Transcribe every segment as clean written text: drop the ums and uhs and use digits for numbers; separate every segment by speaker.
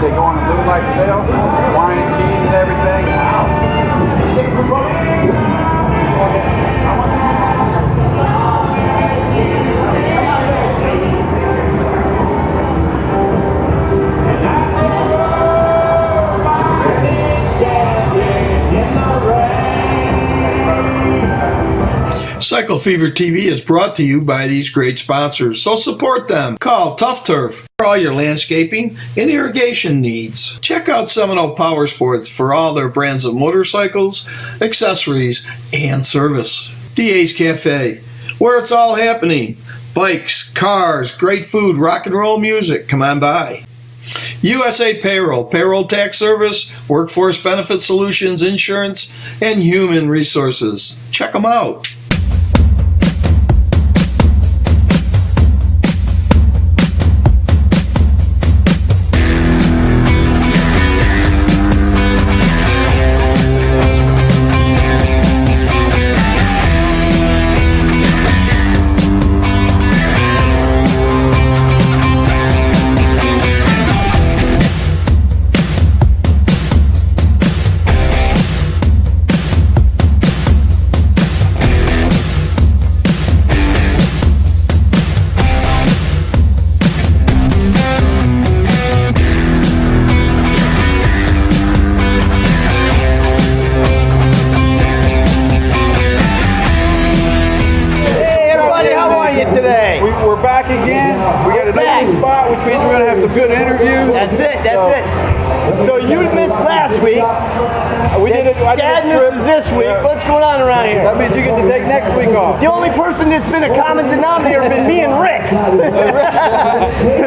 Speaker 1: They go on a little light sale, wine and cheese and everything.
Speaker 2: Cycle Fever TV is brought to you by these great sponsors, so support them. Call Tough Turf for all your landscaping and irrigation needs. Check out Seminole Power Sports for all their brands of motorcycles, accessories, and service. DA's Cafe, where it's all happening. Bikes, cars, great food, rock and roll music. Come on by. USA Payroll, payroll tax service, workforce benefit solutions, insurance, and human resources. Check them out.
Speaker 1: We're back again. We got a new spot, which means we're going to have some good interviews.
Speaker 3: That's it. So you missed last week. Dad misses this week. What's going on around here?
Speaker 1: That means you get to take next week off.
Speaker 3: The only person that's been a common denominator has been me and Rick.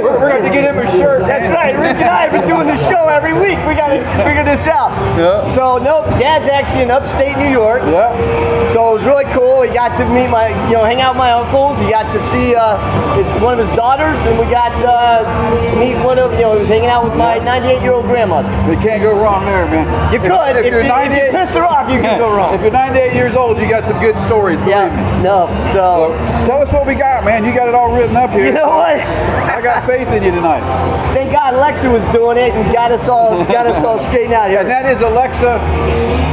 Speaker 1: We're going to get him a shirt.
Speaker 3: That's right. Rick and I have been doing the show every week. We got to figure this out.
Speaker 1: Yeah.
Speaker 3: So nope, Dad's actually in upstate New York.
Speaker 1: Yeah.
Speaker 3: So it was really cool. He got to meet hang out with my uncles. He got to see one of his daughters, and we got to meet he was hanging out with my 98-year-old grandmother.
Speaker 1: You can't go wrong there, man.
Speaker 3: You could. If you piss her off, you can go wrong.
Speaker 1: If you're 98 years old, you got some good stories, believe me.
Speaker 3: No, so
Speaker 1: tell us what we got, man. You got it all written up here.
Speaker 3: You know what?
Speaker 1: I got faith in you tonight.
Speaker 3: Thank God Alexa was doing it and got us all straightened out here.
Speaker 1: And that is Alexa,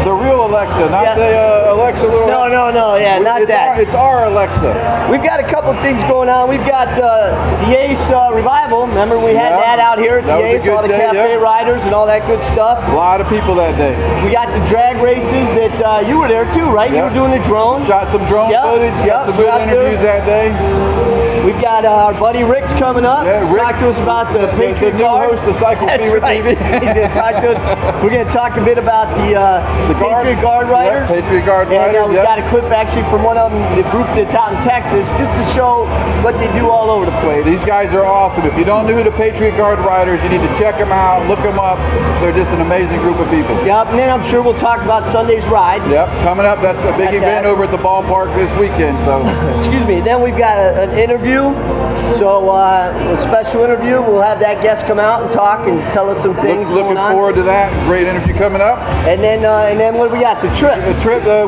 Speaker 1: the real Alexa, not the Alexa little.
Speaker 3: No, not that.
Speaker 1: It's our Alexa.
Speaker 3: We've got a couple things going on. We've got the Ace Revival. Remember we had that out here at the Ace, all the cafe riders and all that good stuff.
Speaker 1: A lot of people that day.
Speaker 3: We got the drag races that you were there too, right? You were doing the drone.
Speaker 1: Shot some drone footage. Got some good interviews that day.
Speaker 3: We've got our buddy Rick's coming up.
Speaker 1: Yeah, Rick,
Speaker 3: talk to us about the Patriot Guard.
Speaker 1: Host of Cycle Fever TV.
Speaker 3: He's going to talk to us. We're going to talk a bit about the Patriot Guard riders.
Speaker 1: Patriot Guard riders.
Speaker 3: And we got a clip actually from one of them, the group that's out in Texas, just to show what they do all over the place.
Speaker 1: These guys are awesome. If you don't know who the Patriot Guard riders, you need to check them out, look them up. They're just an amazing group of people.
Speaker 3: Yep, and then I'm sure we'll talk about Sunday's ride.
Speaker 1: Yep, coming up. That's a big event over at the ballpark this weekend. So,
Speaker 3: excuse me. Then we've got an interview. So a special interview. We'll have that guest come out and talk and tell us some things.
Speaker 1: Looking forward to that. Great interview coming up.
Speaker 3: And then what do we got? The trip.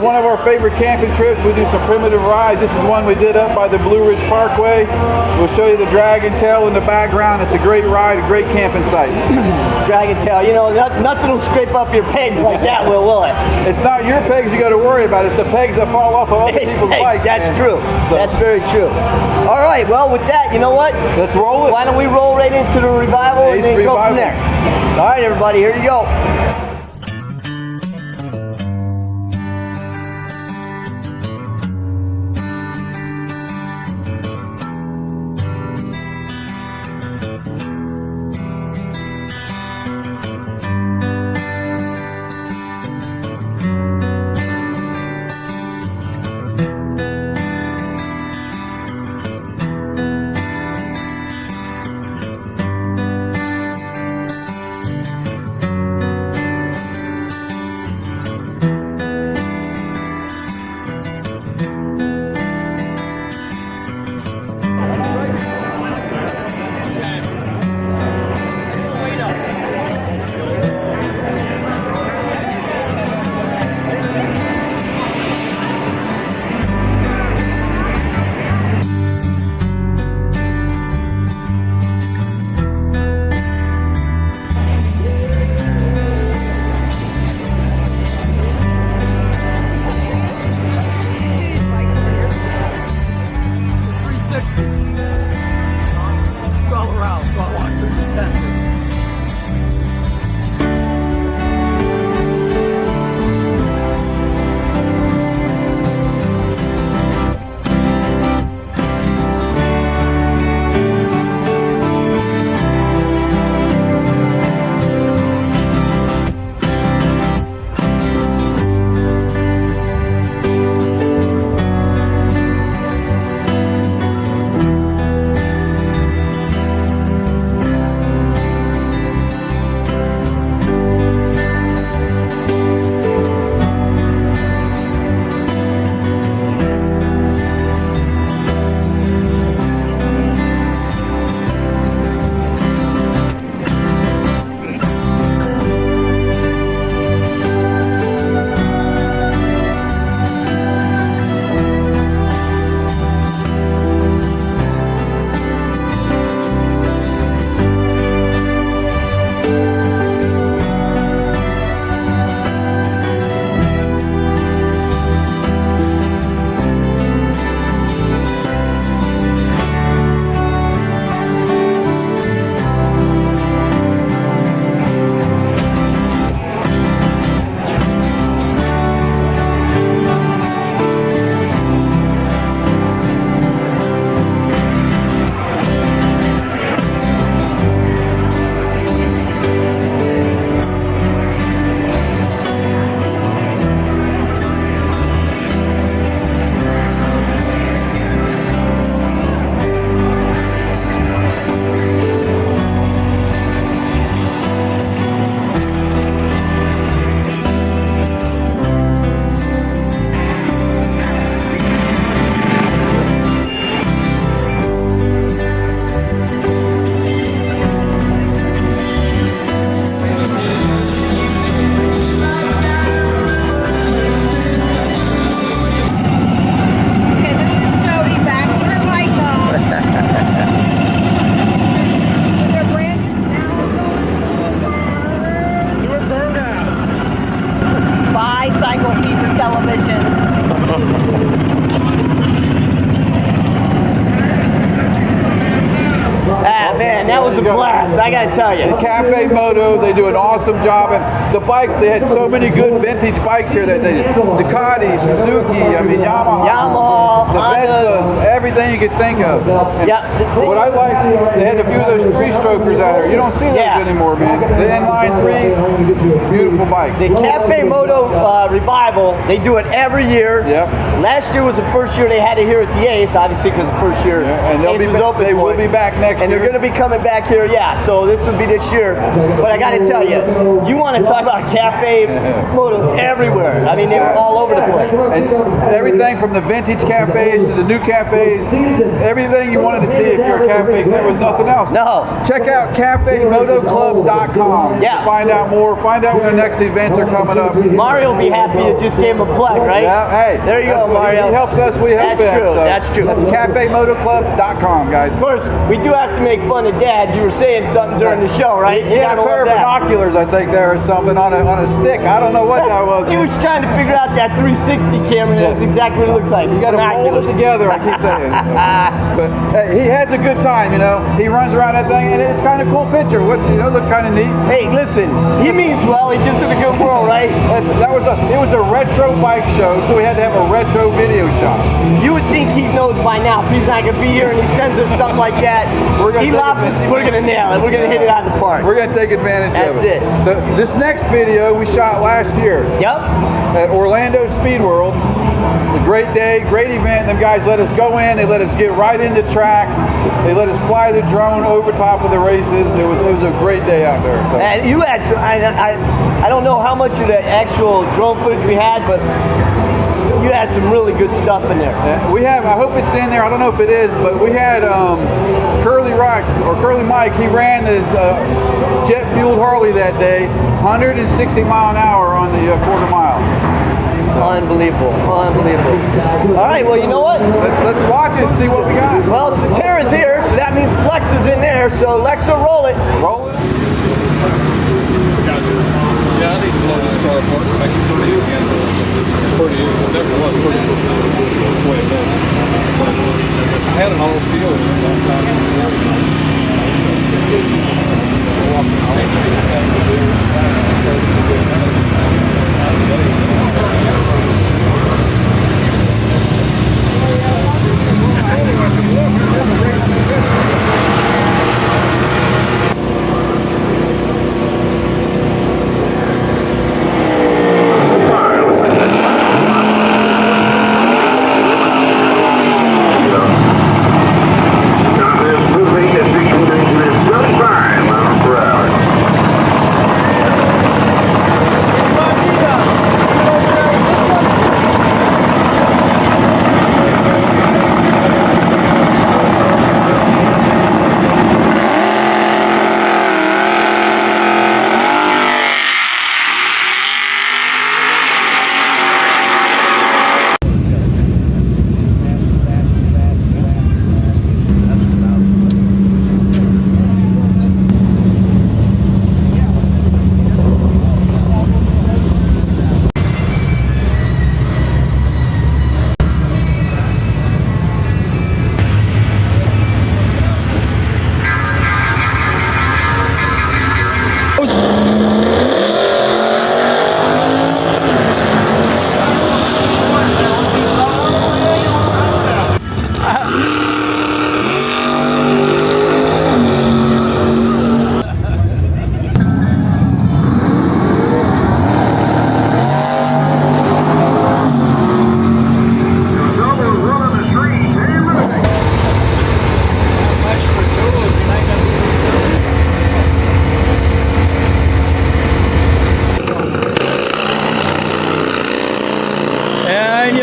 Speaker 1: One of our favorite camping trips. We do some primitive rides. This is one we did up by the Blue Ridge Parkway. We'll show you the Dragon Tail in the background. It's a great ride, a great camping site.
Speaker 3: Dragon Tail. Nothing will scrape up your pegs like that, will it?
Speaker 1: It's not your pegs you got to worry about. It's the pegs that fall off of other people's bikes.
Speaker 3: That's true. So. That's very true. All right. Well, with that, you know what?
Speaker 1: Let's roll it.
Speaker 3: Why don't we roll right into the revival and then go from there? All right, everybody. Here you go. tell you.
Speaker 1: The Cafe Moto, they do an awesome job. And the bikes, they had so many good vintage bikes here that they, Ducati, Suzuki, I mean, Yamaha, the Vespa, everything you could think of. And what I like, they had a few of those three-strokers out here. You don't see those anymore, man. The inline threes, beautiful bikes.
Speaker 3: The Cafe Moto revival, they do it every year.
Speaker 1: Yep.
Speaker 3: Last year was the first year they had it here at the Ace, obviously because the first year
Speaker 1: and
Speaker 3: Ace was open.
Speaker 1: They will be back next year.
Speaker 3: And they're going to be coming back here, so this will be this year. But I got to tell you, you want to talk about Cafe Moto everywhere. I mean, they were all over the place.
Speaker 1: And everything from the vintage cafes to the new cafes, everything you wanted to see if you're a cafe, there was nothing else.
Speaker 3: No.
Speaker 1: Check out cafemotoclub.com.
Speaker 3: Yeah.
Speaker 1: Find out more. Find out when the next events are coming up.
Speaker 3: Mario will be happy you just gave him a plug, right?
Speaker 1: Yeah, hey.
Speaker 3: There you go, Mario.
Speaker 1: He helps us, we help him.
Speaker 3: That's true,
Speaker 1: So
Speaker 3: that's true.
Speaker 1: That's cafemotoclub.com, guys.
Speaker 3: Of course, we do have to make fun of Dad. You were saying something during the show, right?
Speaker 1: He had a pair of binoculars, I think, there or something on a stick. I don't know what that was.
Speaker 3: He was trying to figure out that 360 camera. That's exactly what it looks like.
Speaker 1: You got to hold it together, I keep saying. But hey, he has a good time, He runs around that thing, and it's kind of cool picture. What look kind of neat.
Speaker 3: Hey, listen, he means well. He gives it a good whirl, right?
Speaker 1: It was a retro bike show, so we had to have a retro video shot.
Speaker 3: You would think he knows by now if he's not going to be here and he sends us something like that. We're going to nail it. We're going to hit it out of the park.
Speaker 1: We're going to take advantage of it.
Speaker 3: That's it.
Speaker 1: So this next video we shot last year.
Speaker 3: Yep.
Speaker 1: At Orlando Speed World. A great day, great event. Them guys let us go in. They let us get right into track. They let us fly the drone over top of the races. It was a great day out there. So.
Speaker 3: And you had some, I don't know how much of the actual drone footage we had, but you had some really good stuff in there.
Speaker 1: We have, I hope it's in there, I don't know if it is, but we had Curly Mike, he ran his jet-fueled Harley that day, 160 mile an hour on the quarter mile.
Speaker 3: Unbelievable. All right, well, you know what?
Speaker 1: Let's watch it and see what we got.
Speaker 3: Well, Satara's here, so that means Lex is in there, so Lexa, roll it.
Speaker 1: Roll it.
Speaker 4: Yeah, I need to blow this car apart and make it pretty again. Pretty, it definitely was pretty the way it was. But I had an all steel in it a long time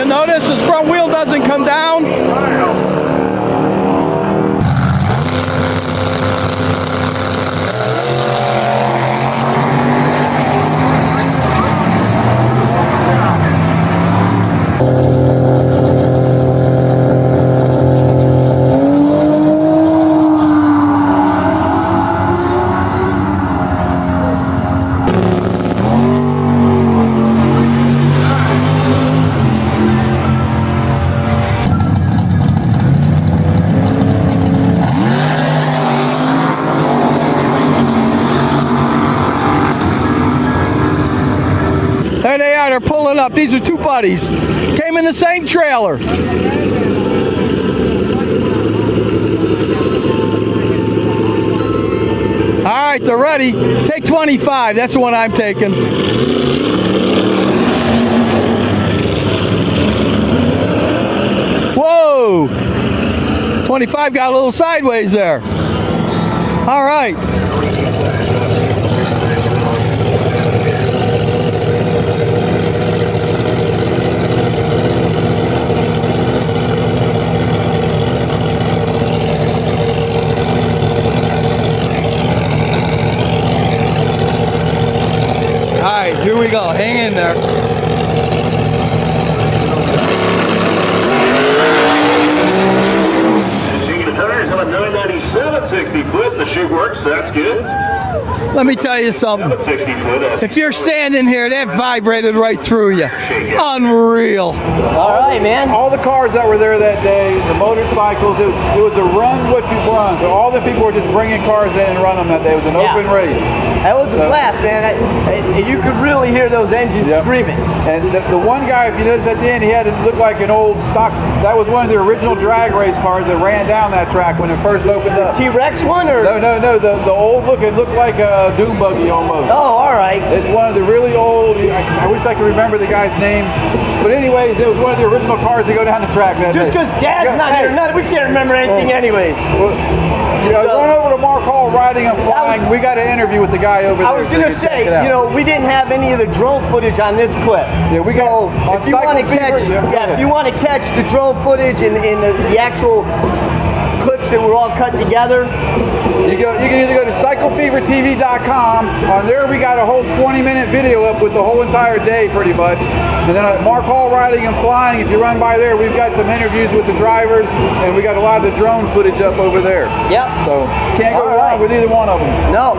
Speaker 2: notice his front wheel doesn't come down.
Speaker 5: There they are. They're pulling up. These are two buddies. Came in the same trailer. All right, they're ready. Take 25. That's the one I'm taking. Whoa! 25 got a little sideways there. All right. All right, here we go. Hang in there.
Speaker 6: Changing the tires on a 997 60 foot. The shoe works. That's good.
Speaker 5: Let me tell you something.
Speaker 6: 60 foot.
Speaker 5: If you're standing here, that vibrated right through you. Unreal.
Speaker 3: All right, man.
Speaker 1: All the cars that were there that day, the motorcycles, it was a run what you run. So all the people were just bringing cars in and running them that day. It was an open race.
Speaker 3: That was a blast, man. You could really hear those engines screaming.
Speaker 1: And the one guy, if you notice at the end, he had to look like an old stock. That was one of the original drag race cars that ran down that track when it first opened up.
Speaker 3: T-Rex one, or?
Speaker 1: No. The old look, it looked like a dune buggy almost.
Speaker 3: Oh, all right.
Speaker 1: It's one of the really old. I wish I could remember the guy's name. But anyways, it was one of the original cars that go down the track that
Speaker 3: Just
Speaker 1: day.
Speaker 3: because Dad's not here, we can't remember anything anyways.
Speaker 1: Well, run over to Mark Hall riding and flying. We got an interview with the guy over there.
Speaker 3: I was going to say, we didn't have any of the drone footage on this clip.
Speaker 1: Yeah, we got
Speaker 3: if you want to catch, if you want to catch the drone footage and the actual clips that were all cut together,
Speaker 1: you can either go to cyclefevertv.com. On there we got a whole 20-minute video up with the whole entire day pretty much. And then at Mark Hall Riding and Flying, if you run by there, we've got some interviews with the drivers, and we got a lot of the drone footage up over there.
Speaker 3: Yep.
Speaker 1: So can't go wrong with either one of them.
Speaker 3: No.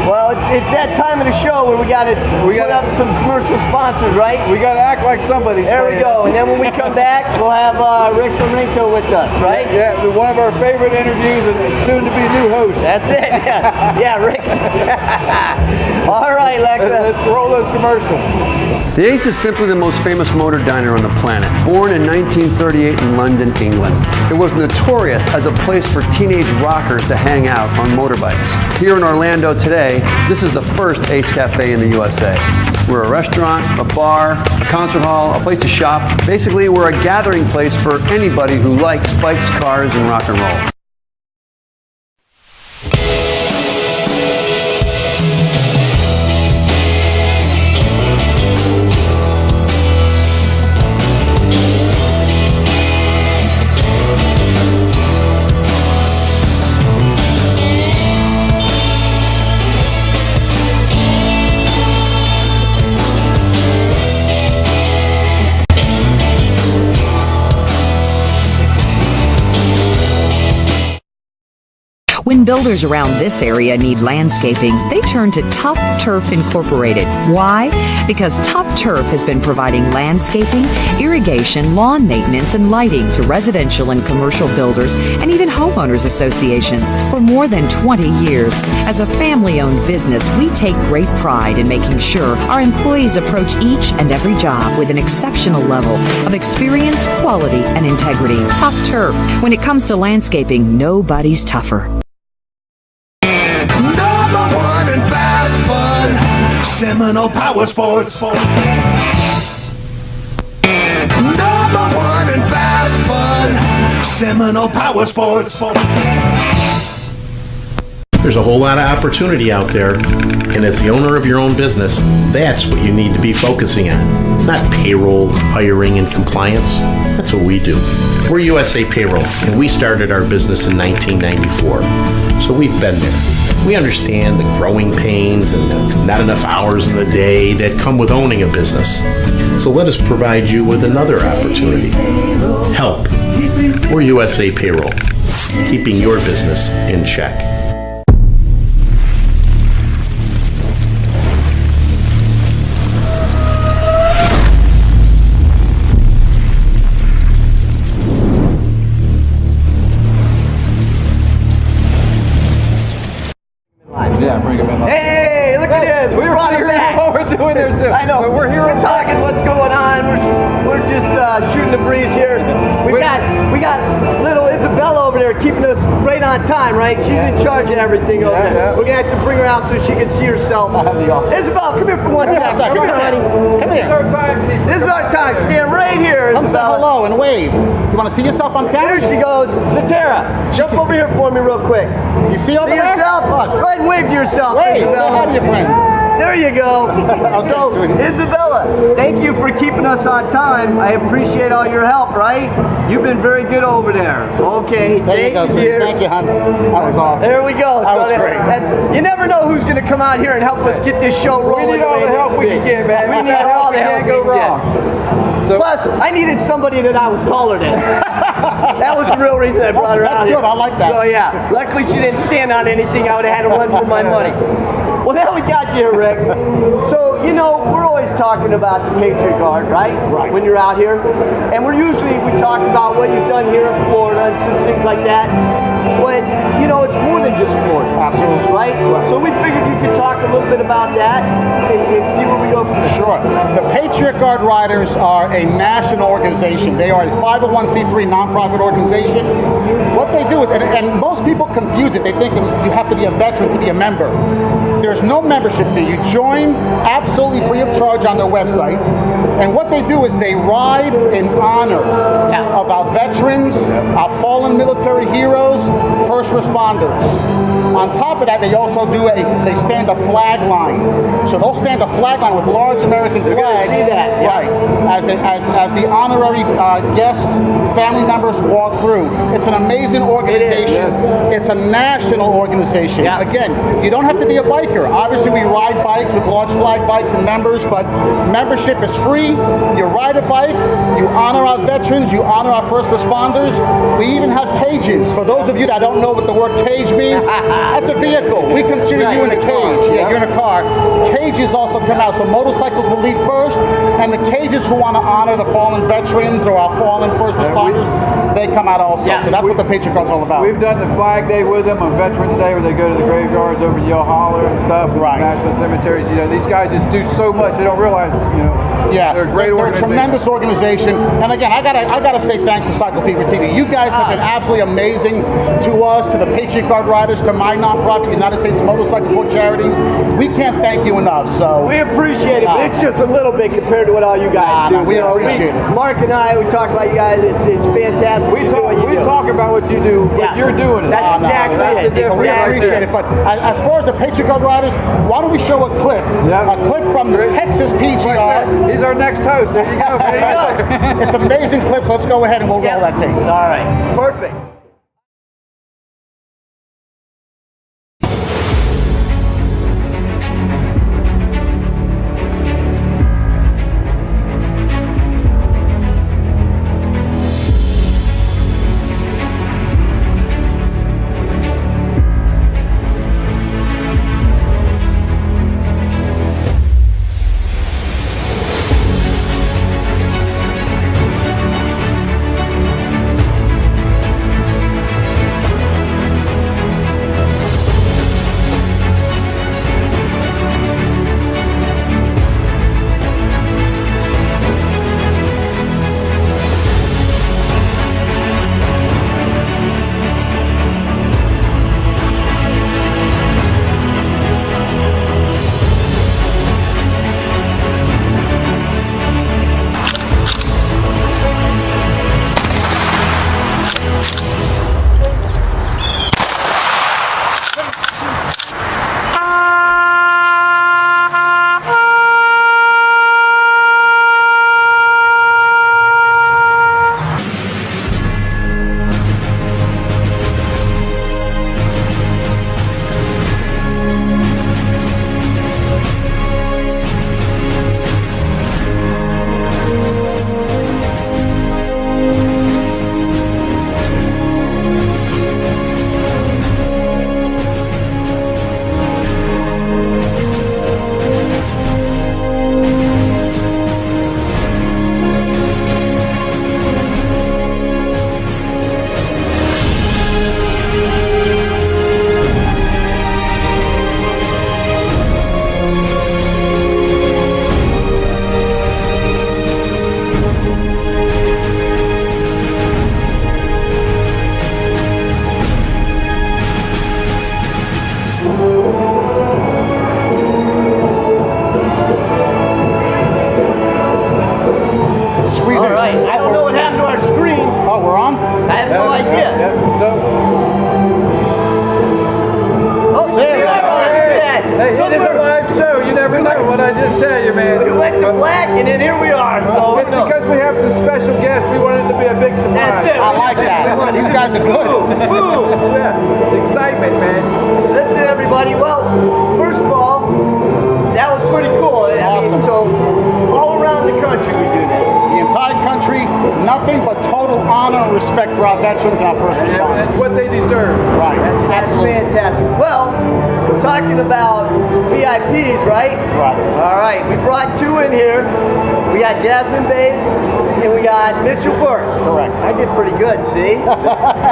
Speaker 3: Well, it's that time of the show where we got to put up some commercial sponsors, right?
Speaker 1: We got to act like somebody's
Speaker 3: There we
Speaker 1: playing.
Speaker 3: go. And then when we come back, we'll have Rick Sorrento with us, right?
Speaker 1: Yeah, one of our favorite interviews and soon to be new host.
Speaker 3: That's it. Yeah, Rick. All right, Lexa.
Speaker 1: Let's roll those commercials.
Speaker 7: The Ace is simply the most famous motor diner on the planet. Born in 1938 in London, England, it was notorious as a place for teenage rockers to hang out on motorbikes. Here in Orlando today, this is the first Ace Cafe in the USA. We're a restaurant, a bar, a concert hall, a place to shop. Basically, we're a gathering place for anybody who likes bikes, cars, and rock and roll.
Speaker 8: When builders around this area need landscaping, they turn to Tough Turf Incorporated. Why? Because Tough Turf has been providing landscaping, irrigation, lawn maintenance, and lighting to residential and commercial builders and even homeowners associations for more than 20 years. As a family-owned business, we take great pride in making sure our employees approach each and every job with an exceptional level of experience, quality, and integrity. Tough Turf. When it comes to landscaping, nobody's tougher.
Speaker 9: Number one in fast fun, Seminole Power Sports. Number one in fast fun, Seminole Power Sports.
Speaker 10: There's a whole lot of opportunity out there, and as the owner of your own business, that's what you need to be focusing on. Not payroll, hiring, and compliance. That's what we do. We're USA Payroll, and we started our business in 1994. So we've been there. We understand the growing pains and the not enough hours in the day that come with owning a business. So let us provide you with another opportunity. Help. We're USA Payroll, keeping your business in check.
Speaker 1: Yeah, bring him in.
Speaker 3: Hey, look at this. We brought her back.
Speaker 1: What we're doing there too.
Speaker 3: I know.
Speaker 1: But we're here.
Speaker 3: We're talking what's going on. We're just shooting the breeze here. We got little Isabella over there keeping us right on time, right? She's in charge of everything over there.
Speaker 1: Yeah.
Speaker 3: We're gonna have to bring her out so she can see herself. Isabella, come here for 1 second. Come here, honey.
Speaker 9: Come here.
Speaker 3: This is our time. Stand right here,
Speaker 9: Come say
Speaker 3: Isabella.
Speaker 9: hello and wave. You want to see yourself on camera?
Speaker 3: Here she goes. Zatara, jump over here for me real quick.
Speaker 9: You see over
Speaker 3: See
Speaker 9: there?
Speaker 3: yourself? Go ahead and wave to yourself,
Speaker 9: Wave. Say
Speaker 3: Isabella.
Speaker 9: hi to your friends.
Speaker 3: There you go. So, Isabella, thank you for keeping us on time. I appreciate all your help, right? You've been very good over there. Okay,
Speaker 9: There you go,
Speaker 3: thank
Speaker 9: sweetie.
Speaker 3: you.
Speaker 9: Thank you, hon. That was awesome.
Speaker 3: There we go.
Speaker 9: That was great.
Speaker 3: You never know who's going to come out here and help us get this show rolling.
Speaker 1: We need all the help we can get, man.
Speaker 3: We need all the help
Speaker 1: we can't go
Speaker 3: we can
Speaker 1: wrong.
Speaker 3: get.
Speaker 1: So,
Speaker 3: Plus, I needed somebody that I was taller than. That was the real reason I brought her
Speaker 9: That's
Speaker 3: out
Speaker 9: good.
Speaker 3: here.
Speaker 9: I like that.
Speaker 3: So yeah, luckily she didn't stand on anything. I would have had to run for my money. Well, now we got you here, Rick. So, you know, we're always talking about the Patriot Guard, right?
Speaker 9: Right.
Speaker 3: When you're out here. And we talk about what you've done here in Florida and some things like that. But, you know, it's more than just Florida.
Speaker 9: Absolutely.
Speaker 3: Right? So we figured you could talk a little bit about that and see where we go from there.
Speaker 9: Sure. The Patriot Guard Riders are a national organization. They are a 501c3 nonprofit organization. What they do is, and most people confuse it, they think you have to be a veteran to be a member. There's no membership fee. You join absolutely free of charge on their website. And what they do is they ride in honor of our veterans, our fallen military heroes, first responders. On top of that, they also they stand a flag line. So they'll stand a flag line with large American flags.
Speaker 3: See that, yeah.
Speaker 9: Right. As the honorary guests, family members walk through. It's an amazing organization. It's a national organization.
Speaker 3: Yeah.
Speaker 9: Again, you don't have to be a biker. Obviously, we ride bikes with large flag bikes and members, but membership is free. You ride a bike, you honor our veterans, you honor our first responders. We even have cages. For those of you that don't know what the word cage means, that's a vehicle. We consider you in a cage. Yeah, you're in a car. Cages also come out. So motorcycles will lead first, and the cages who want to honor the fallen veterans or our fallen first responders, they come out also.
Speaker 3: Yeah.
Speaker 9: So that's what the Patriot Guard's all about.
Speaker 1: we've done the Flag Day with them on Veterans Day, where they go to the graveyards over Yale Holler and stuff,
Speaker 9: Right.
Speaker 1: national cemeteries. You know, these guys just do so much. They don't realize, you know,
Speaker 9: Yeah,
Speaker 1: they're a great
Speaker 9: they're a
Speaker 1: organization.
Speaker 9: tremendous organization. And again, I gotta say thanks to Cycle Fever TV. You guys have been absolutely amazing to us, to the Patriot Guard Riders, to my nonprofit, United States Motorcycle Club Charities. We can't thank you enough. So
Speaker 3: We appreciate it, but it's just a little bit compared to what all you guys do.
Speaker 9: no, we appreciate it.
Speaker 3: Mark and I, we talk about you guys. It's fantastic.
Speaker 1: We talk about what you do, but
Speaker 3: Yeah.
Speaker 1: you're doing it.
Speaker 3: That's exactly
Speaker 1: That's
Speaker 3: it.
Speaker 1: the difference
Speaker 9: we
Speaker 1: right
Speaker 9: appreciate
Speaker 1: there.
Speaker 9: it. But as far as the Patriot Guard Riders, why don't we show a clip?
Speaker 1: Yeah.
Speaker 9: A clip from the
Speaker 1: Great.
Speaker 9: Texas PGR.
Speaker 1: He's our next host. There you go.
Speaker 3: There you go.
Speaker 9: It's amazing clips. Let's go ahead and we'll roll that tape.
Speaker 3: All right. Perfect.
Speaker 1: a live show. You never know what I just tell you, man.
Speaker 3: We went to black, and then here we are. So
Speaker 1: it's because we have some special guests. We wanted it to be a big surprise.
Speaker 3: That's it.
Speaker 9: I like that. These guys are good.
Speaker 3: Woo!
Speaker 1: Yeah, excitement, man.
Speaker 3: Listen, everybody. Well, first of all, that was pretty cool.
Speaker 9: Awesome.
Speaker 3: So all around the country we do this.
Speaker 9: The entire country, nothing but total honor and respect for our veterans and our first responders.
Speaker 1: That's what they deserve.
Speaker 9: Right.
Speaker 3: That's fantastic. Well, we're talking about VIPs, right?
Speaker 9: Right.
Speaker 3: All right. We brought two in here. We got Jasmine Bays and we got Mitchell Burke.
Speaker 9: Correct.
Speaker 3: I did pretty good, see?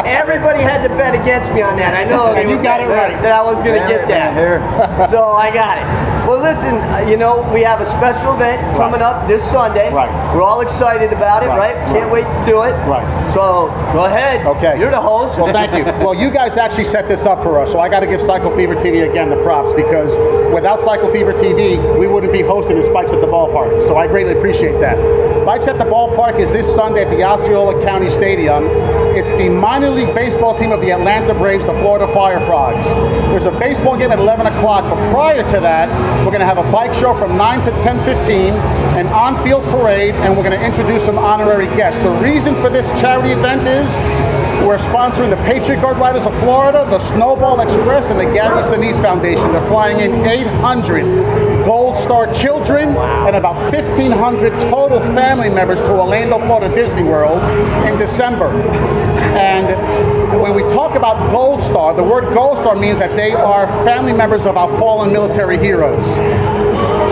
Speaker 3: Everybody had to bet against me on that. I know.
Speaker 9: And you got it right.
Speaker 3: That I was going to get that. So I got it. Well, listen, you know, we have a special event coming up this Sunday.
Speaker 9: Right.
Speaker 3: We're all excited about it, right? Can't wait to do it.
Speaker 9: Right.
Speaker 3: So go ahead.
Speaker 9: Okay.
Speaker 3: You're the host.
Speaker 9: Well, thank you. Well, you guys actually set this up for us, so I got to give Cycle Fever TV again the props, because without Cycle Fever TV, we wouldn't be hosting the Spikes at the Ballpark. So I greatly appreciate that. Spikes at the Ballpark is this Sunday at the Osceola County Stadium. It's the minor league baseball team of the Atlanta Braves, the Florida Fire Frogs. There's a baseball game at 11 o'clock, but prior to that, we're going to have a bike show from 9 to 10:15, an on-field parade, and we're going to introduce some honorary guests. The reason for this charity event is we're sponsoring the Patriot Guard Riders of Florida, the Snowball Express, and the Gary Sinise Foundation. They're flying in 800 Gold Star children and about 1,500 total family members to Orlando, Florida Disney World in December. And when we talk about Gold Star, the word Gold Star means that they are family members of our fallen military heroes.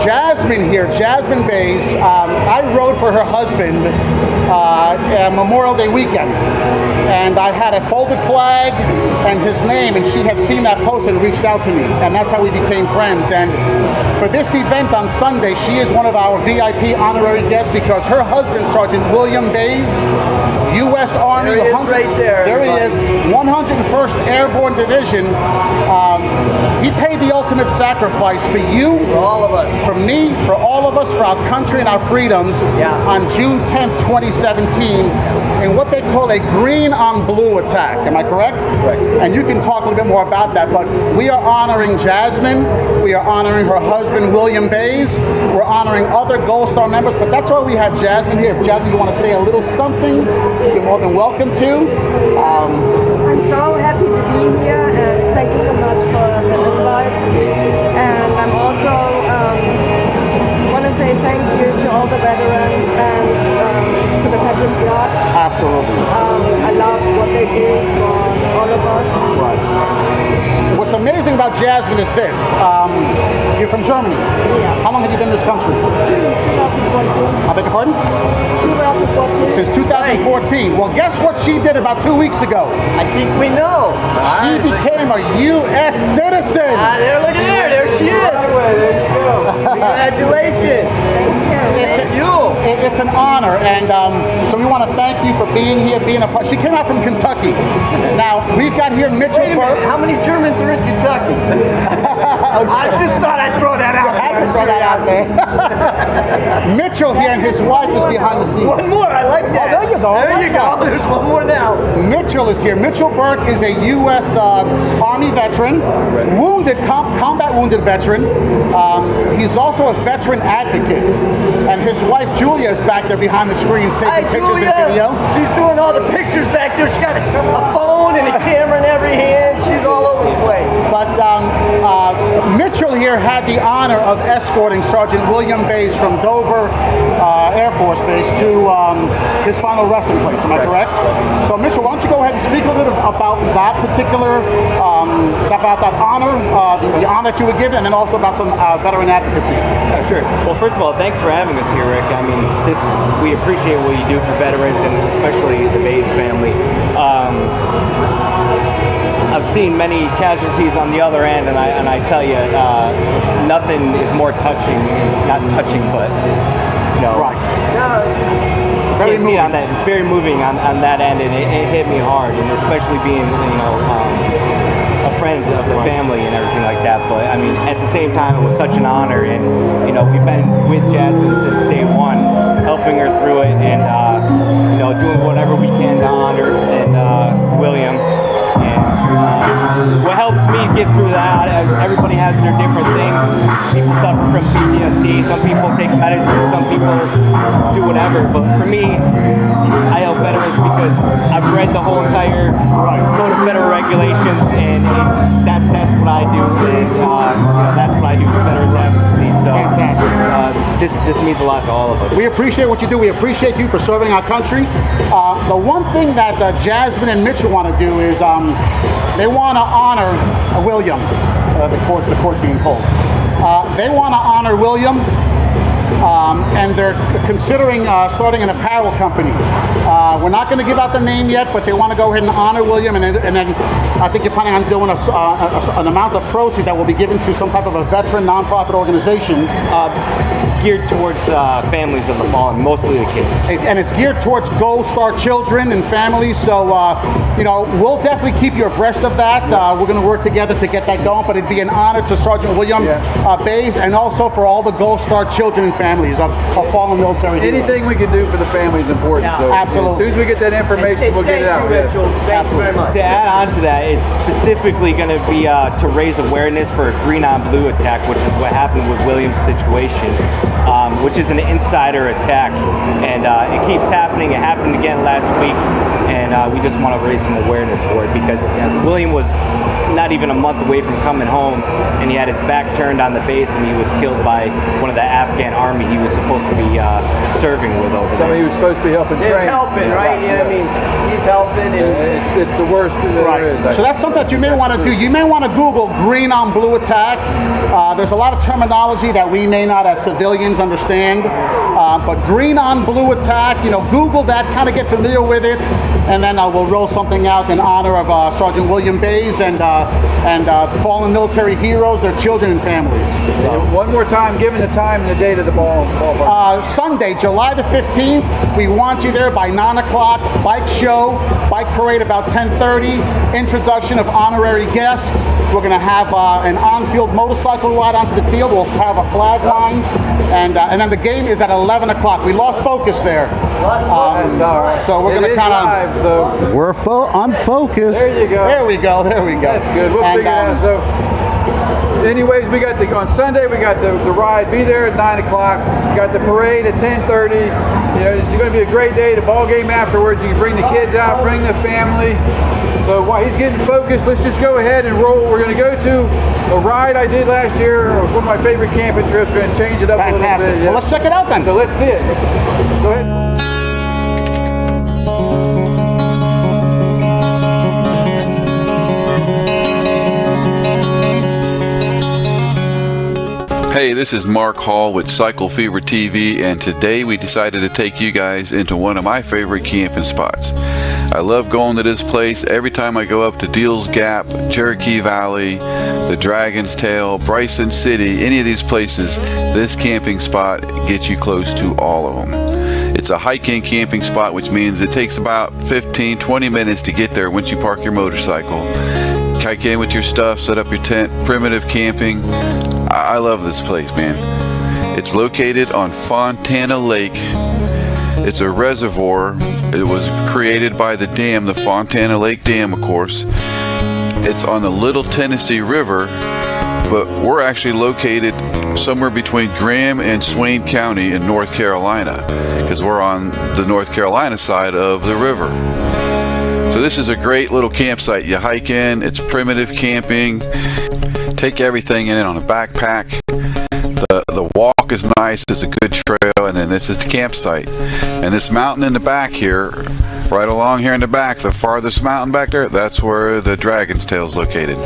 Speaker 9: Jasmine here, Jasmine Bays, I rode for her husband Memorial Day weekend. And I had a folded flag and his name, and she had seen that post and reached out to me. And that's how we became friends. And for this event on Sunday, she is one of our VIP honorary guests because her husband, Sergeant William Bays, U.S. Army.
Speaker 3: There he is right there.
Speaker 9: There he is, 101st Airborne Division. He paid the ultimate sacrifice for you,
Speaker 3: For all of us.
Speaker 9: for me, for all of us, for our country and our freedoms on June 10th, 2017, in what they call a green on blue attack. Am I correct?
Speaker 3: Right.
Speaker 9: And you can talk a little bit more about that, but we are honoring Jasmine. We are honoring her husband, William Bays. We're honoring other Gold Star members, but that's why we have Jasmine here. If Jasmine, you want to say a little something, you're more than welcome to.
Speaker 11: I'm so happy to be here, and thank you so much for the invite. And I'm also want to say thank you to all the veterans and to the Veterans Guard.
Speaker 9: Absolutely.
Speaker 11: I love what they do for all of us.
Speaker 9: Right. What's amazing about Jasmine is this. You're from Germany.
Speaker 11: Yeah.
Speaker 9: How long have you been in this country?
Speaker 11: 2014.
Speaker 9: I beg your pardon?
Speaker 11: 2014.
Speaker 9: Since 2014. Well, guess what she did about 2 weeks ago?
Speaker 3: I think we know.
Speaker 9: She became a U.S. citizen.
Speaker 3: There, look at her. There she is.
Speaker 1: There you go.
Speaker 3: Congratulations.
Speaker 9: It's an honor, and so we want to thank you for being here, being a part. She came out from Kentucky. Now, we've got here Mitchell
Speaker 3: Wait a minute.
Speaker 9: Burke.
Speaker 3: How many Germans are in Kentucky? I just thought I'd throw that out.
Speaker 9: I had to throw that out there. Mitchell here, and his wife is behind the scenes.
Speaker 3: One more. I like that.
Speaker 9: Oh, there you go.
Speaker 3: There you go. There's one more now.
Speaker 9: Mitchell is here. Mitchell Burke is a U.S. Army veteran, combat wounded veteran. He's also a veteran advocate. And his wife, Julia, is back there behind the screens taking pictures
Speaker 3: Julia.
Speaker 9: and video.
Speaker 3: She's doing all the pictures back there. She's got a phone and a camera in every hand. She's all over the place.
Speaker 9: But Mitchell here had the honor of escorting Sergeant William Bays from Dover Air Force Base to his final resting place. Am I correct? So Mitchell, why don't you go ahead and speak a little bit about that particular, about that honor, the honor that you were given, and then also about some veteran advocacy.
Speaker 12: Sure. Well, first of all, thanks for having us here, Rick. I mean, we appreciate what you do for veterans and especially the Bays family. I've seen many casualties on the other end, and I tell you, nothing is more touching, not touching, but
Speaker 9: right.
Speaker 12: Very moving. On that, very moving on that end, and it hit me hard, and especially being a friend of the family and everything like that. But I mean, at the same time, it was such an honor, and we've been with Jasmine since day one, helping her through it, and doing whatever we can to honor and William. And what helps me get through that. Everybody has their different things. People suffer from PTSD. Some people take medicine. Some people do whatever. But for me, I help veterans because I've read the whole entire Code of Federal Regulations, and that's what I do. And that's what I do for veterans advocacy. So this means a lot to all of us.
Speaker 9: We appreciate what you do. We appreciate you for serving our country. The one thing that Jasmine and Mitchell want to do is they want to honor William. The court's being called. They want to honor William, and they're considering starting an apparel company. We're not going to give out the name yet, but they want to go ahead and honor William, and then I think you're planning on doing an amount of proceeds that will be given to some type of a veteran nonprofit organization.
Speaker 12: Geared towards families of the fallen, mostly the kids.
Speaker 9: And it's geared towards Gold Star children and families, so we'll definitely keep you abreast of that. We're going to work together to get that going, but it'd be an honor to Sergeant William Bays, and also for all the Gold Star children and families of fallen military heroes.
Speaker 1: Anything we can do for the family is important. So
Speaker 9: absolutely.
Speaker 1: As soon as we get that information, we'll get it out.
Speaker 12: Thank you very much. To add on to that, it's specifically going to be to raise awareness for a green on blue attack, which is what happened with William's situation. Which is an insider attack, and it keeps happening. It happened again last week, and we just want to raise some awareness for it because William was not even a month away from coming home, and he had his back turned on the base, and he was killed by one of the Afghan army he was supposed to be serving with over there.
Speaker 1: Somebody he was supposed to be helping train.
Speaker 3: He's helping, right? You know what I mean? He's helping.
Speaker 1: It's the worst there is.
Speaker 9: So that's something that you may want to do. You may want to Google green on blue attack. There's a lot of terminology that we may not as civilians understand, but green on blue attack, Google that, kind of get familiar with it, and then we'll roll something out in honor of Sergeant William Bays and fallen military heroes, their children and families. So,
Speaker 1: one more time, given the time and the date of the ballpark.
Speaker 9: Sunday, July the 15th. We want you there by 9 o'clock. Bike show, bike parade about 10:30. Introduction of honorary guests. We're going to have an on-field motorcycle ride onto the field. We'll have a flag line, and then the game is at 11 o'clock. We lost focus there. So we're going to kind of...
Speaker 1: So
Speaker 9: we're unfocused.
Speaker 1: There you go.
Speaker 9: There we go.
Speaker 1: That's good. We'll figure it out. So anyways, we got on Sunday, we got the ride. Be there at 9 o'clock. We got the parade at 10:30. It's going to be a great day. The ball game afterwards. You can bring the kids out, bring the family. So while he's getting focused, let's just go ahead and roll. We're going to go to a ride I did last year. It was one of my favorite camping trips. We're going to change it up a little bit.
Speaker 9: Well, let's check it out then.
Speaker 1: So let's see it. Go ahead. Hey, this is Mark Hall with Cycle Fever TV, and today we decided to take you guys into one of my favorite camping spots. I love going to this place. Every time I go up to Deals Gap, Cherokee Valley, the Dragon's Tail, Bryson City, any of these places, this camping spot gets you close to all of them. It's a hiking camping spot, which means it takes about 15-20 minutes to get there once you park your motorcycle. Hike in with your stuff, set up your tent, primitive camping. I love this place, man. It's located on Fontana Lake. It's a reservoir. It was created by the dam, the Fontana Lake Dam, of course. It's on the Little Tennessee River, but we're actually located somewhere between Graham and Swain County in North Carolina, because we're on the North Carolina side of the river. So this is a great little campsite. You hike in, it's primitive camping. Take everything in it on a backpack. The walk is nice, it's a good trail, and then this is the campsite. And this mountain in the back here, right along here in the back, the farthest mountain back there, that's where the Dragon's Tail is located.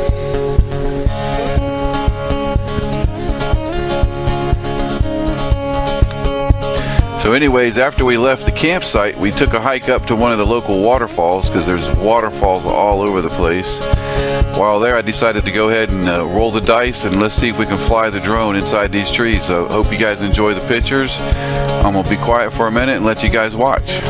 Speaker 1: So anyways, after we left the campsite, we took a hike up to one of the local waterfalls, because there's waterfalls all over the place. While there, I decided to go ahead and roll the dice, and let's see if we can fly the drone inside these trees. So hope you guys enjoy the pictures. I'm going to be quiet for a minute and let you guys watch.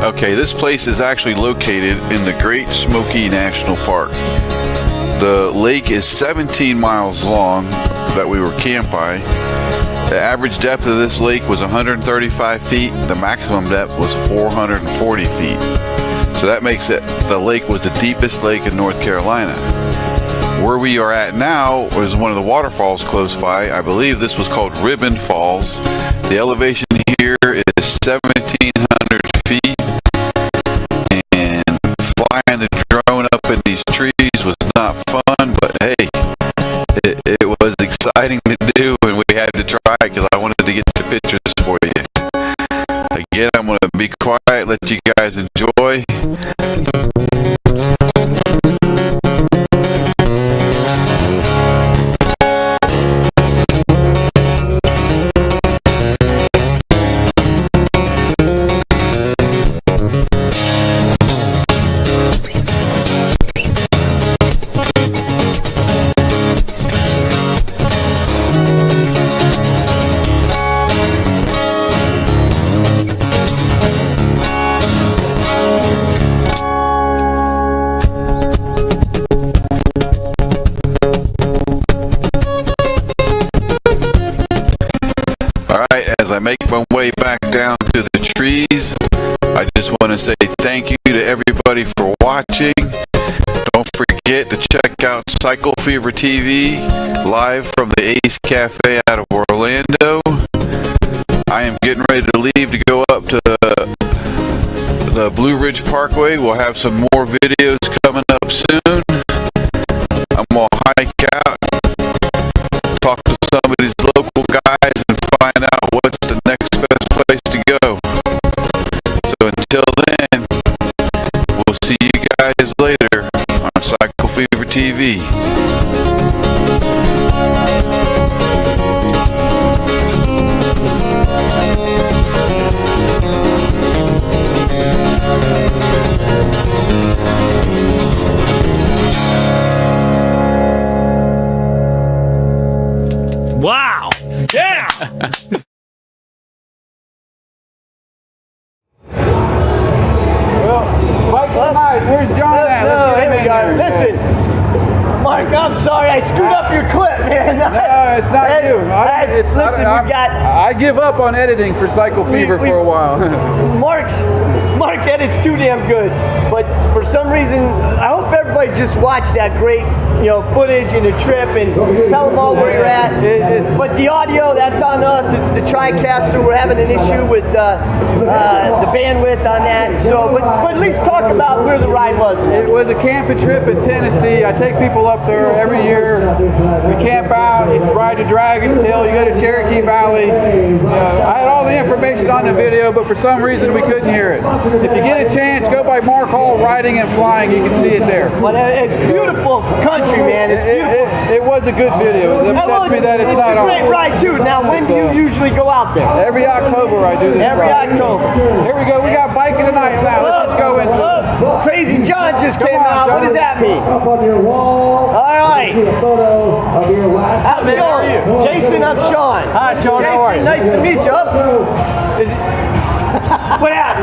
Speaker 1: Okay, this place is actually located in the Great Smoky National Park. The lake is 17 miles long, that we were camped by. The average depth of this lake was 135 feet. The maximum depth was 440 feet. So that makes it, the lake was the deepest lake in North Carolina. Where we are at now is one of the waterfalls close by. I believe this was called Ribbon Falls. The elevation here is 1,700 feet. And flying the drone up in these trees was not fun, but hey, it was exciting to do, and we had to try because I wanted to get the pictures for you. Again, I'm going to be quiet, let you guys enjoy. As I make my way back down to the trees, I just want to say thank you to everybody for watching. Don't forget to check out Cycle Fever TV live from the Ace Cafe out of Orlando. I am getting ready to leave to go up to the Blue Ridge Parkway. We'll have some more videos coming up soon. I'm going to hike out, talk to some of these local guys, and find out what's the next best place to go. So until then, we'll see you guys later on Cycle Fever TV.
Speaker 13: Wow! Yeah!
Speaker 1: Well, bike tonight. Where's John at? Let's get him in here.
Speaker 3: Listen, Mark, I'm sorry I screwed up your clip, man.
Speaker 1: No, it's not you. I give up on editing for Cycle Fever for a while.
Speaker 3: Mark's edit's too damn good, but for some reason, I hope everybody just watched that great, footage and the trip, and tell them all where you're at. But the audio, that's on us. It's the TriCaster. We're having an issue with the bandwidth on that. So, but at least talk about where the ride was.
Speaker 1: It was a camping trip in Tennessee. I take people up there every year. We camp out, you ride to Dragon's Tail, you go to Cherokee Valley. I had all the information on the video, but for some reason we couldn't hear it. If you get a chance, go by Mark Hall Riding and Flying. You can see it there.
Speaker 3: But it's beautiful country, man. It's beautiful.
Speaker 1: It was a good video. It upsets me that it's not on.
Speaker 3: It's a great ride too. Now, when do you usually go out there?
Speaker 1: Every October I do this.
Speaker 3: Every October.
Speaker 1: Here we go. We got biking tonight. Now let's just go into it.
Speaker 3: Crazy John just came out. What does that mean? All right. How's it going? Jason, I'm Shawn.
Speaker 12: Hi, Shawn. How are you?
Speaker 3: Nice to meet you. What happened?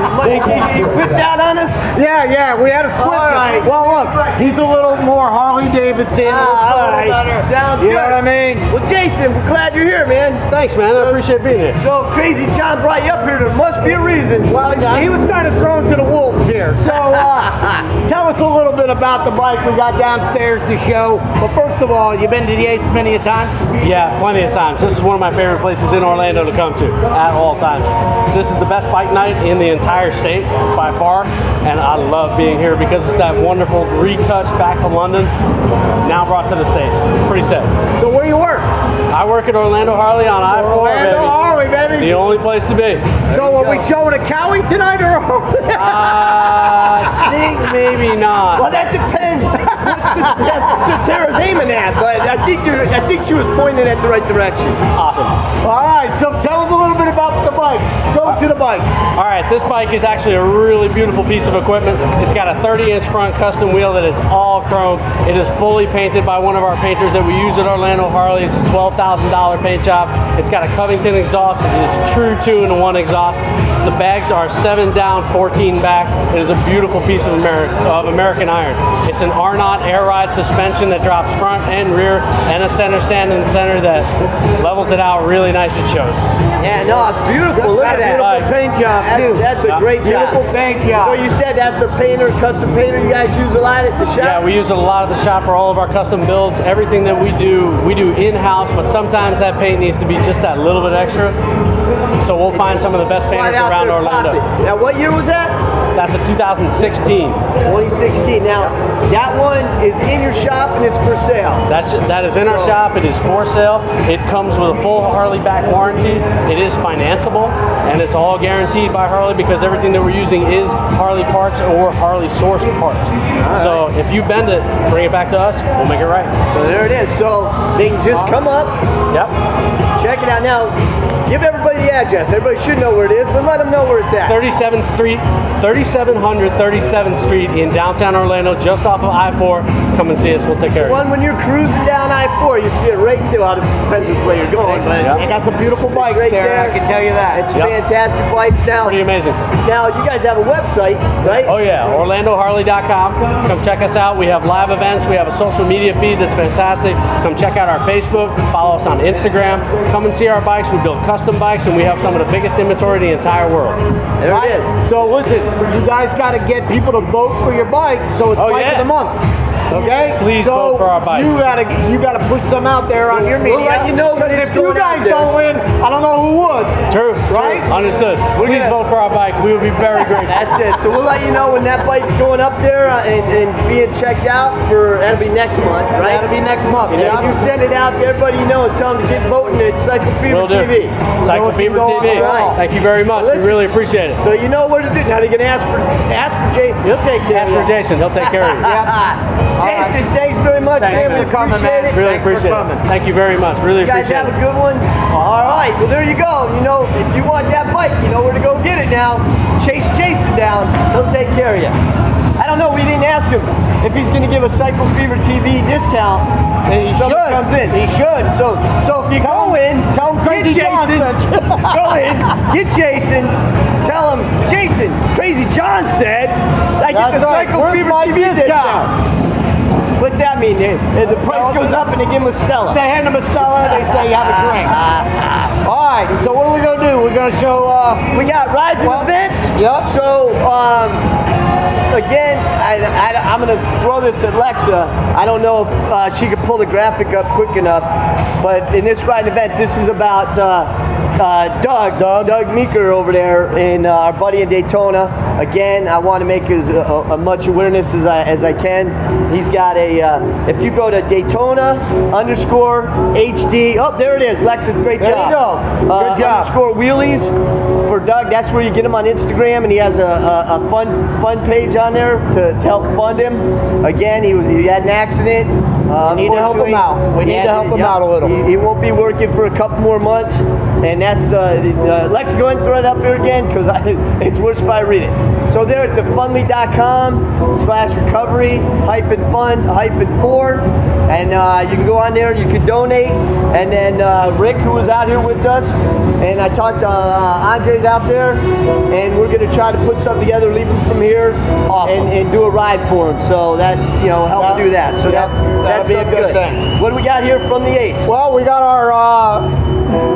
Speaker 3: He whipped out on us?
Speaker 9: Yeah, we had a switch.
Speaker 3: All right.
Speaker 9: Well, look, he's a little more Harley Davidson.
Speaker 3: All right. Sounds good.
Speaker 9: You know what I mean?
Speaker 3: Well, Jason, we're glad you're here, man.
Speaker 12: Thanks, man. I appreciate being here.
Speaker 3: So, Crazy John brought you up here. There must be a reason.
Speaker 9: Well, he was kind of thrown to the wolves here. So, tell us a little bit about the bike we got downstairs to show. But first of all, you've been to the Ace many a times?
Speaker 12: Yeah, plenty of times. This is one of my favorite places in Orlando to come to at all times. This is the best bike night in the entire state by far, and I love being here because it's that wonderful retouch back to London, now brought to the States. Pretty sick.
Speaker 9: So where you work?
Speaker 12: I work at Orlando Harley on I-4,
Speaker 9: Orlando Harley, baby.
Speaker 12: The only place to be.
Speaker 9: So are we showing a Cowie tonight or?
Speaker 12: I think maybe not.
Speaker 3: Well, that depends. That's Tara's aiming at, but I think she was pointing at the right direction.
Speaker 12: Awesome.
Speaker 9: All right, so tell us a little bit about the bike. Go
Speaker 3: Talk to the bike.
Speaker 14: All right, this bike is actually a really beautiful piece of equipment. It's got a 30-inch front custom wheel that is all chrome. It is fully painted by one of our painters that we use at Orlando Harley. It's a $12,000 paint job. It's got a Covington exhaust. It is a true 2-in-1 exhaust. The bags are 7 down, 14 back. It is a beautiful piece of American iron. It's an R-Knot air ride suspension that drops front and rear, and a center stand in the center that levels it out really nice. It shows.
Speaker 3: Yeah, no, it's beautiful. Look at that.
Speaker 14: Beautiful
Speaker 3: paint job, too. That's a great job.
Speaker 9: Beautiful paint job.
Speaker 3: So you said that's a painter, custom painter you guys use a lot at the shop?
Speaker 14: Yeah, we use it a lot at the shop for all of our custom builds. Everything that we do in-house, but sometimes that paint needs to be just that little bit extra. So we'll find some of the best painters around Orlando.
Speaker 3: Now, what year was that?
Speaker 14: That's a 2016.
Speaker 3: 2016. Now, that one is in your shop and it's for sale.
Speaker 14: That is in our shop. It is for sale. It comes with a full Harley back warranty. It is financeable, and it's all guaranteed by Harley because everything that we're using is Harley parts or Harley sourced parts. So if you bend it, bring it back to us. We'll make it right.
Speaker 3: So there it is. So they can just come up.
Speaker 14: Yep.
Speaker 3: Check it out. Now, give everybody the address. Everybody should know where it is, but let them know where it's at.
Speaker 14: 37th Street, 3700 37th Street in downtown Orlando, just off of I-4. Come and see us. We'll take care of you.
Speaker 3: One when you're cruising down I-4, you see it right there. Well, it depends which way you're going, but
Speaker 9: I got some beautiful bikes
Speaker 3: right
Speaker 9: there, I can tell you that.
Speaker 3: It's fantastic bikes. Now,
Speaker 14: pretty amazing.
Speaker 3: Now, you guys have a website, right?
Speaker 14: Oh yeah, OrlandoHarley.com. Come check us out. We have live events. We have a social media feed that's fantastic. Come check out our Facebook. Follow us on Instagram. Come and see our bikes. We build custom bikes, and we have some of the biggest inventory in the entire world.
Speaker 3: There it is.
Speaker 9: So listen, you guys got to get people to vote for your bike, so it's bike of the month. Okay?
Speaker 14: Please vote for our bike.
Speaker 9: You gotta put some out there on your media.
Speaker 3: We'll let you know when
Speaker 9: because
Speaker 3: it's
Speaker 9: if you
Speaker 3: going out
Speaker 9: guys don't win, I don't know who would.
Speaker 14: True.
Speaker 9: Right?
Speaker 14: True. Understood. Please vote for our bike. We will be very grateful.
Speaker 3: That's it. So we'll let you know when that bike's going up there and being checked out for, that'll be next month, right?
Speaker 9: That'll be next month.
Speaker 3: And you send it out to everybody you know and tell them to get voting at Cycle Fever
Speaker 14: Will do.
Speaker 3: TV.
Speaker 14: Cycle Fever TV.
Speaker 3: Right.
Speaker 14: Thank you very much. We really appreciate it.
Speaker 3: So you know what to do. Now they're going to ask for Jason. He'll take care of you.
Speaker 14: Ask for Jason. He'll take care of you.
Speaker 3: Jason, thanks very much.
Speaker 14: Thanks
Speaker 3: man. We appreciate it.
Speaker 14: Really appreciate it. Thank you very much. Really
Speaker 3: You guys
Speaker 14: appreciate
Speaker 3: have
Speaker 14: it.
Speaker 3: a good one. All right. Well, there you go. You know, if you want that bike, you know where to go get it now. Chase Jason down. He'll take care of you. I don't know. We didn't ask him if he's going to give a Cycle Fever TV discount. And he should. Comes in. He should. So if you go in,
Speaker 9: tell him Crazy John
Speaker 3: Jason. Go in, get Jason. Tell him, Jason, Crazy John said, I get the Cycle Fever TV discount. What's that mean? If the price goes up and they give him a Stella.
Speaker 9: They hand him a Stella, they say have a drink. All right, so what are we going to do? We're going to show...
Speaker 3: we got rides and events.
Speaker 9: Yep.
Speaker 3: So, again, I'm going to throw this at Lexa. I don't know if she could pull the graphic up quick enough, but in this ride event, this is about Doug Meeker over there, and our buddy in Daytona. Again, I want to make as much awareness as I can. He's got if you go to Daytona_HD, oh, there it is. Lexus, great job.
Speaker 9: There you go. Good job.
Speaker 3: _wheelies for Doug. That's where you get him on Instagram, and he has a fun page on there to help fund him. Again, he had an accident.
Speaker 9: We need to help him out. We need to help him out a little.
Speaker 3: He won't be working for a couple more months, and that's Lex, go ahead and throw it up there again because it's worse if I read it. So they're at thefundly.com/recovery-fund-4, and you can go on there, you can donate, and then Rick, who was out here with us, and I talked to Andre's out there, and we're going to try to put something together, leave him from here, and do a ride for him. So that help do that. So that'll be a good thing. What do we got here from the 8th?
Speaker 9: Well, we got our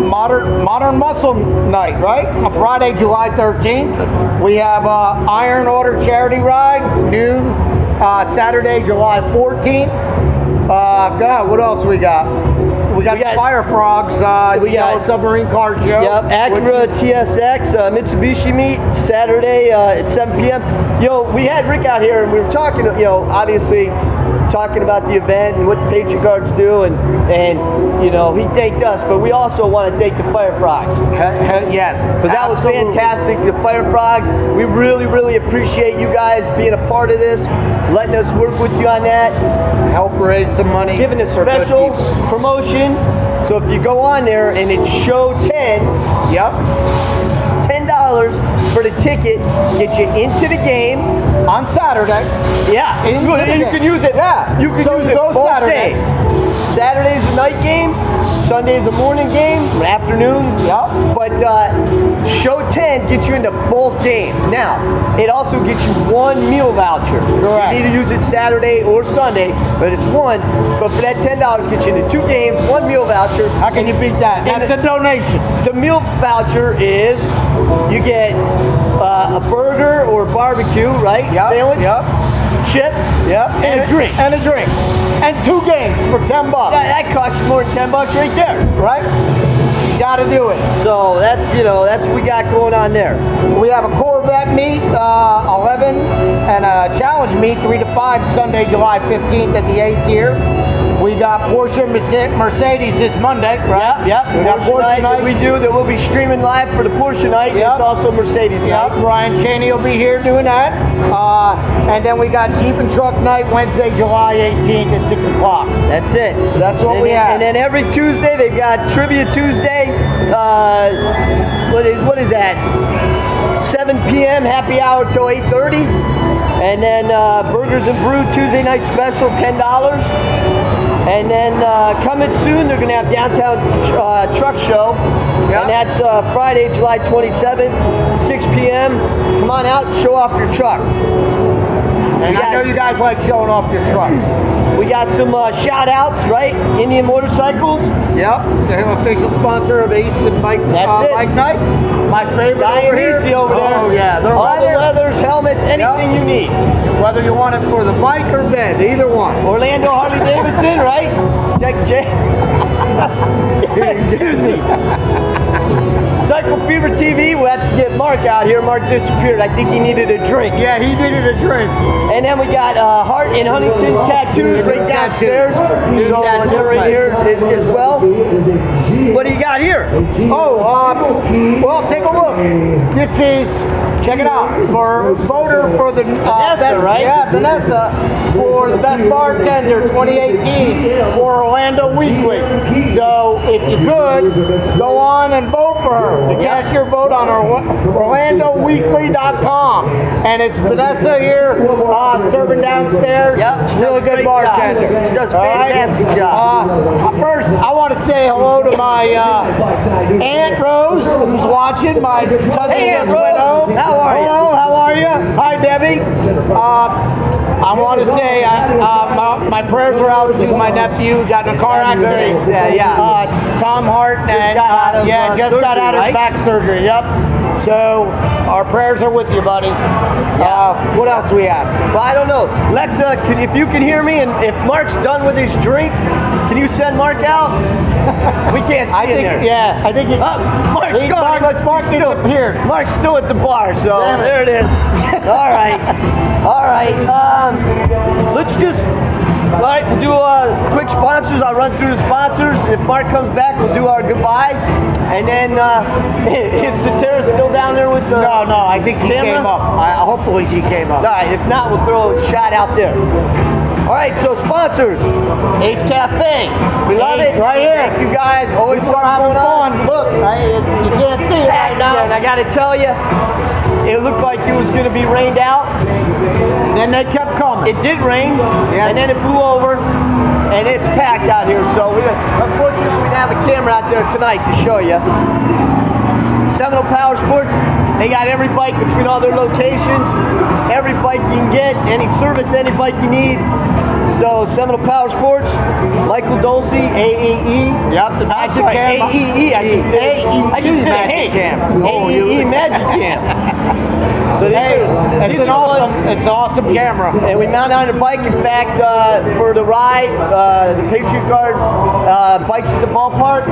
Speaker 9: modern muscle night, right? On Friday, July 13th. We have Iron Order charity ride, noon. Saturday, July 14th. God, what else we got? We got the Fire Frogs, Yellow Submarine Car Show.
Speaker 3: Yep, Acura TSX, Mitsubishi meet, Saturday at 7 p.m. We had Rick out here and we were talking, obviously talking about the event and what the Patriot Guards do, and he thanked us, but we also want to thank the Fire Frogs.
Speaker 9: Yes.
Speaker 3: Because that was fantastic, the Fire Frogs. We really, really appreciate you guys being a part of this, letting us work with you on that.
Speaker 9: Help raise some money.
Speaker 3: Giving a special promotion. So if you go on there and it's show 10, yep, $10 for the ticket gets you into the game
Speaker 9: on Saturday.
Speaker 3: Yeah, and you can use it.
Speaker 9: Yeah,
Speaker 3: you can use it both
Speaker 9: Saturday.
Speaker 3: days. Saturday's a night game. Sunday's a morning game, afternoon.
Speaker 9: Yep.
Speaker 3: But Show 10 gets you into both games. Now, it also gets you one meal voucher.
Speaker 9: Correct.
Speaker 3: You need to use it Saturday or Sunday, but it's one. But for that $10, gets you into 2 games, one meal voucher.
Speaker 9: How can you beat that? That's a donation.
Speaker 3: The meal voucher is you get a burger or barbecue, right?
Speaker 9: Yep.
Speaker 3: Sandwich.
Speaker 9: Yep.
Speaker 3: Chips.
Speaker 9: Yep.
Speaker 3: And a drink.
Speaker 9: And a drink. And 2 games for $10.
Speaker 3: That costs you more than $10 right there.
Speaker 9: Right? You gotta do it.
Speaker 3: So that's what we got going on there.
Speaker 9: We have a Corvette meet 11 and a challenge meet 3 to 5 Sunday, July 15th at the Ace here. We got Porsche Mercedes this Monday, right?
Speaker 3: Yep.
Speaker 9: We got Porsche night.
Speaker 3: We do that. We'll be streaming live for the Porsche night.
Speaker 9: Yep.
Speaker 3: It's also Mercedes night.
Speaker 9: Yep. Ryan Chaney will be here doing that. And then we got Jeep and Truck night Wednesday, July 18th at 6 o'clock.
Speaker 3: That's it.
Speaker 9: That's what we have.
Speaker 3: And then every Tuesday they've got Trivia Tuesday. What is that? 7 p.m. happy hour till 8:30. And then Burgers and Brew Tuesday night special, $10. And then coming soon, they're going to have Downtown Truck Show. Yep. And that's Friday, July 27th, 6 p.m. Come on out and show off your truck.
Speaker 9: And I know you guys like showing off your truck.
Speaker 3: We got some shout outs, right? Indian Motorcycles.
Speaker 9: Yep. They're an official sponsor of Ace and Bike Night. My favorite over here.
Speaker 3: Over there.
Speaker 9: Oh, yeah. They're
Speaker 3: all the leathers, helmets, anything you need.
Speaker 9: Whether you want it for the bike or bed, either one.
Speaker 3: Orlando Harley Davidson, right? Excuse me. Cycle Fever TV, we'll have to get Mark out here. Mark disappeared. I think he needed a drink.
Speaker 9: Yeah, he needed a drink.
Speaker 3: And then we got Hart and Huntington Tattoos right downstairs. So they're right here as well. What do you got here?
Speaker 9: Oh, well, take a look. This is, check it out, for voter for the
Speaker 3: Vanessa,
Speaker 9: best,
Speaker 3: right?
Speaker 9: Yeah, Vanessa, for the best bartender 2018 for Orlando Weekly. So if you could, go on and vote for her. Cast your vote on OrlandoWeekly.com. And it's Vanessa here serving downstairs.
Speaker 3: Yep,
Speaker 9: she's really good bartender.
Speaker 3: She does a fantastic job.
Speaker 9: First, I want to say hello to my Aunt Rose, who's watching. My cousin
Speaker 3: Hey, Aunt
Speaker 9: just went
Speaker 3: Rose.
Speaker 9: home.
Speaker 3: How are you?
Speaker 9: Hello, how are you? Hi, Debbie. I want to say my prayers are out to my nephew. Got in a car accident. Tom Hart and just got out of back surgery. Yep. So our prayers are with you, buddy. What else do we have?
Speaker 3: Well, I don't know. Lexa, if you can hear me, and if Mark's done with his drink, can you send Mark out? We can't see in there.
Speaker 9: Yeah, I think he.
Speaker 3: Mark's gone.
Speaker 9: Mark disappeared.
Speaker 3: Mark's still at the bar, so there it is. All right. Let's just. All right, we'll do quick sponsors. I'll run through the sponsors. If Mark comes back, we'll do our goodbye. And then, is Satara still down there with the
Speaker 9: No, I think she came up. Hopefully she came up.
Speaker 3: All right, if not, we'll throw a shot out there. All right, so sponsors, Ace Cafe. We love
Speaker 9: Ace,
Speaker 3: it.
Speaker 9: right here.
Speaker 3: Thank you guys. Always
Speaker 9: We're having fun. Look, you can't see it right now.
Speaker 3: And I got to tell you, it looked like it was going to be rained out.
Speaker 9: And then they kept coming.
Speaker 3: It did rain, and then it blew over, and it's packed out here. So unfortunately, we don't have a camera out there tonight to show you. Seminole Power Sports, they got every bike between all their locations. Every bike you can get, any service, any bike you need. So Seminole Power Sports, Michael Dulce, AEE.
Speaker 9: Yep, the Magic Cam.
Speaker 3: AEE. I just did
Speaker 9: Magic Cam.
Speaker 3: AEE Magic Cam. So
Speaker 9: it's an awesome camera.
Speaker 3: And we mount on the bike. In fact, for the ride, the Patriot Guard bikes at the ballpark,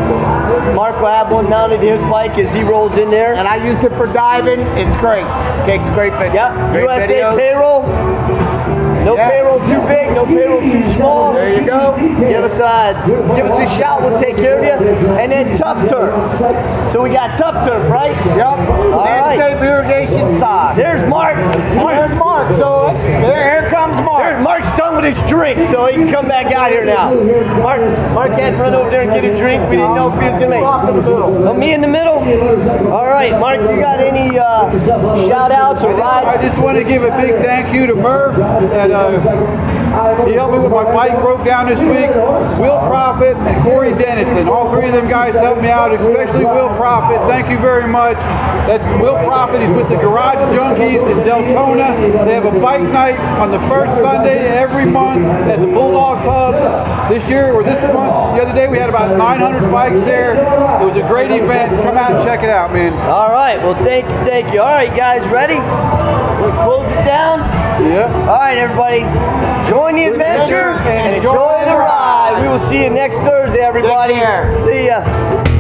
Speaker 3: Mark will have one mounted to his bike as he rolls in there.
Speaker 9: And I used it for diving. It's great. Takes great videos.
Speaker 3: Yep.
Speaker 9: Great
Speaker 3: USA
Speaker 9: videos.
Speaker 3: payroll. No payroll too big, no payroll too small.
Speaker 9: There you go.
Speaker 3: Give us a shout. We'll take care of you. And then Tough Turf. So we got Tough Turf, right?
Speaker 9: Yep. Landscape irrigation side.
Speaker 3: There's Mark.
Speaker 9: There's Mark. So here comes Mark.
Speaker 3: Mark's done with this drink so he can come back out here now. Mark had to run over there and get a drink. We didn't know if he was going to make it. Oh, me in the middle? All right, Mark, you got any shout outs or rides?
Speaker 1: I just want to give a big thank you to Murph. And, he helped me with my bike broke down this week. Will Profit and Corey Dennison. All three of them guys helped me out, especially Will Profit. Thank you very much. That's Will Profit. He's with the Garage Junkies in Deltona. They have a bike night on the first Sunday every month at the Bulldog Pub. This year, or this month, the other day, we had about 900 bikes there. It was a great event. Come out and check it out, man.
Speaker 3: All right. Well, thank you. All right, guys, ready? We'll close it down.
Speaker 1: Yeah.
Speaker 3: All right, everybody. Join the adventure and enjoy the ride. We will see you next Thursday, everybody. See ya.